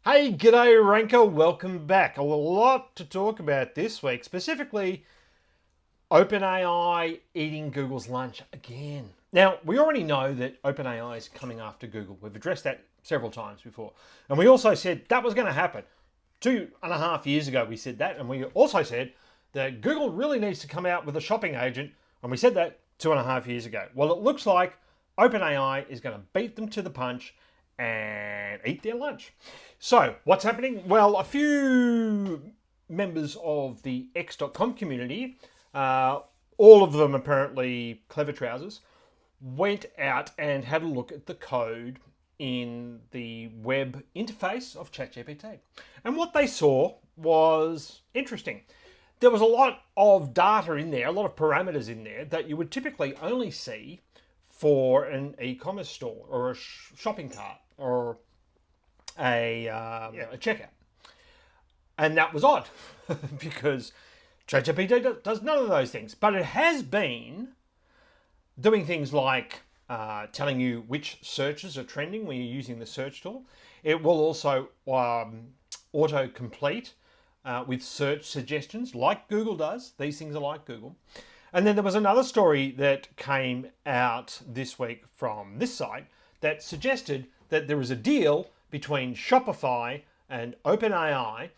Hey, g'day Ranker, welcome back. A lot to talk about this week, specifically OpenAI eating Google's lunch again. Now, we already know that OpenAI is coming after Google. We've addressed that several times before. And we also said that was going to happen. 2.5 years ago, we said that. And we also said that Google really needs to come out with a shopping agent. And we said that 2.5 years ago. Well, it looks like OpenAI is going to beat them to the punch and eat their lunch. So, what's happening? Well, a few members of the X.com community, all of them apparently clever trousers, went out and had a look at the code in the web interface of ChatGPT. And what they saw was interesting. There was a lot of data in there, a lot of parameters in there that you would typically only see for an e-commerce store or a shopping cart or a checkout. And that was odd because ChatGPT does none of those things. But it has been doing things like telling you which searches are trending when you're using the search tool. It will also auto-complete with search suggestions like Google does. These things are like Google. And then there was another story that came out this week from this site that suggested that there is a deal between Shopify and OpenAI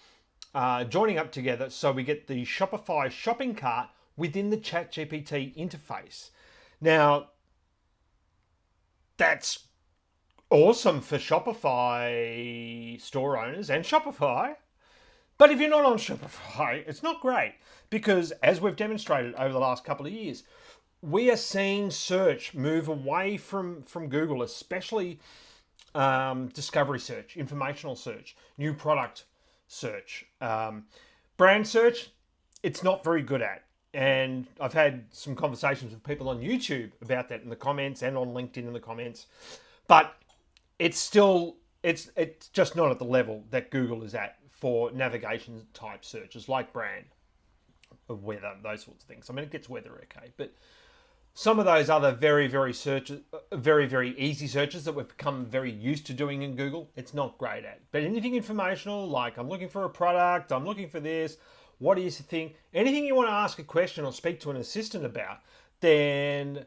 joining up together so we get the Shopify shopping cart within the ChatGPT interface. Now, that's awesome for Shopify store owners and Shopify. But if you're not on Shopify, it's not great because, as we've demonstrated over the last couple of years, we are seeing search move away from Google, especially discovery search, informational search, new product search. Brand search, it's not very good at. And I've had some conversations with people on YouTube about that in the comments and on LinkedIn in the comments. But it's still, it's just not at the level that Google is at for navigation type searches like brand, weather, those sorts of things. I mean, it gets weather okay, but some of those other very easy searches that we've become very used to doing in Google, it's not great at. But anything informational, like I'm looking for a product, I'm looking for this, what do you think? Anything you want to ask a question or speak to an assistant about, then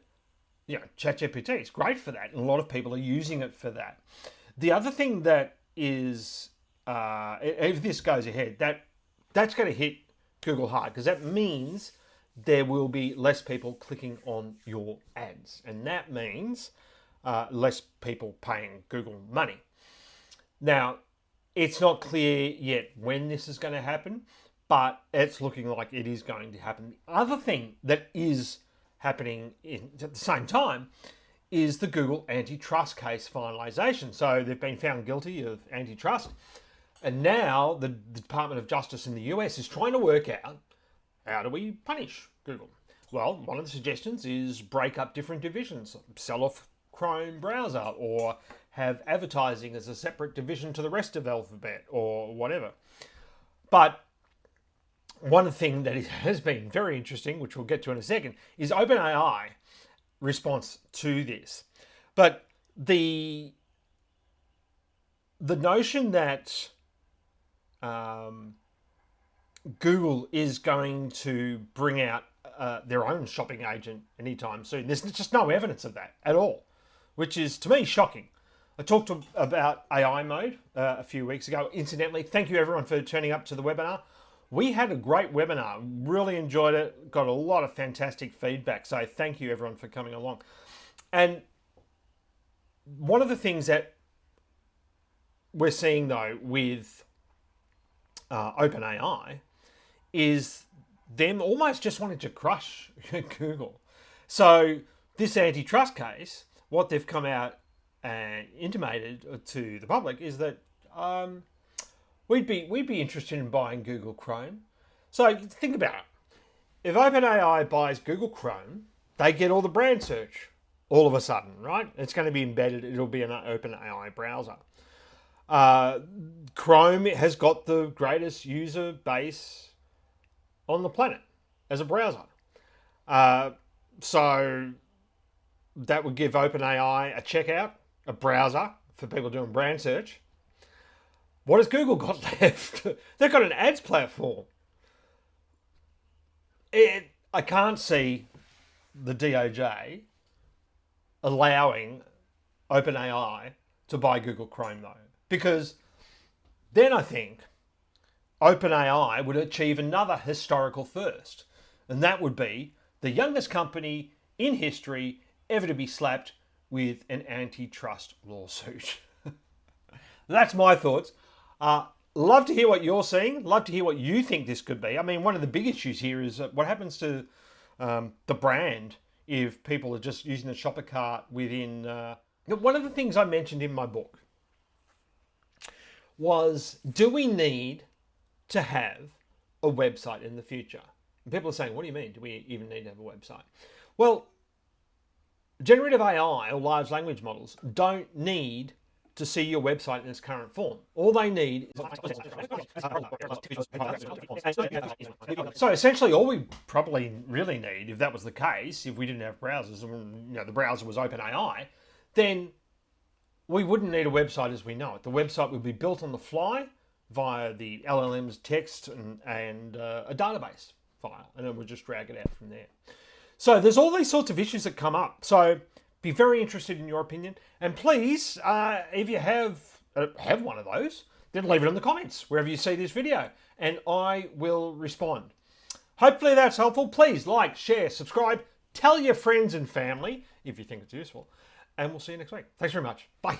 ChatGPT is great for that, and a lot of people are using it for that. The other thing that is, if this goes ahead, that's going to hit Google hard because that means there will be less people clicking on your ads. And that means less people paying Google money. Now, it's not clear yet when this is going to happen, but it's looking like it is going to happen. The other thing that is happening at the same time is the Google antitrust case finalization. So they've been found guilty of antitrust. And now the Department of Justice in the US is trying to work out, how do we punish Google? Well, one of the suggestions is break up different divisions, sell off Chrome browser, or have advertising as a separate division to the rest of Alphabet, or whatever. But one thing that has been very interesting, which we'll get to in a second, is OpenAI response to this. But the notion that Google is going to bring out their own shopping agent anytime soon, there's just no evidence of that at all, which is, to me, shocking. I talked about AI mode a few weeks ago. Incidentally, thank you everyone for turning up to the webinar. We had a great webinar, really enjoyed it, got a lot of fantastic feedback. So thank you everyone for coming along. And one of the things that we're seeing though with OpenAI is them almost just wanting to crush Google. So this antitrust case, what they've come out and intimated to the public is that we'd be interested in buying Google Chrome. So think about it. If OpenAI buys Google Chrome, they get all the brand search all of a sudden, right? It's going to be embedded. It'll be an OpenAI browser. Chrome has got the greatest user base on the planet as a browser. So that would give OpenAI a checkout, a browser for people doing brand search. What has Google got left? They've got an ads platform. I can't see the DOJ allowing OpenAI to buy Google Chrome though, because then I think OpenAI would achieve another historical first, and that would be the youngest company in history ever to be slapped with an antitrust lawsuit. That's my thoughts. Love to hear what you're seeing. Love to hear what you think this could be. I mean, one of the big issues here is what happens to the brand if people are just using the shopper cart within... One of the things I mentioned in my book was, do we need to have a website in the future? And people are saying, what do you mean? Do we even need to have a website? Well, generative AI or large language models don't need to see your website in its current form. All they need is... So essentially all we probably really need, if that was the case, if we didn't have browsers and the browser was OpenAI, then we wouldn't need a website as we know it. The website would be built on the fly via the LLM's text and a database file, and then we'll just drag it out from there. So there's all these sorts of issues that come up. So be very interested in your opinion. And please, if you have one of those, then leave it in the comments wherever you see this video, and I will respond. Hopefully that's helpful. Please like, share, subscribe, tell your friends and family if you think it's useful, and we'll see you next week. Thanks very much. Bye.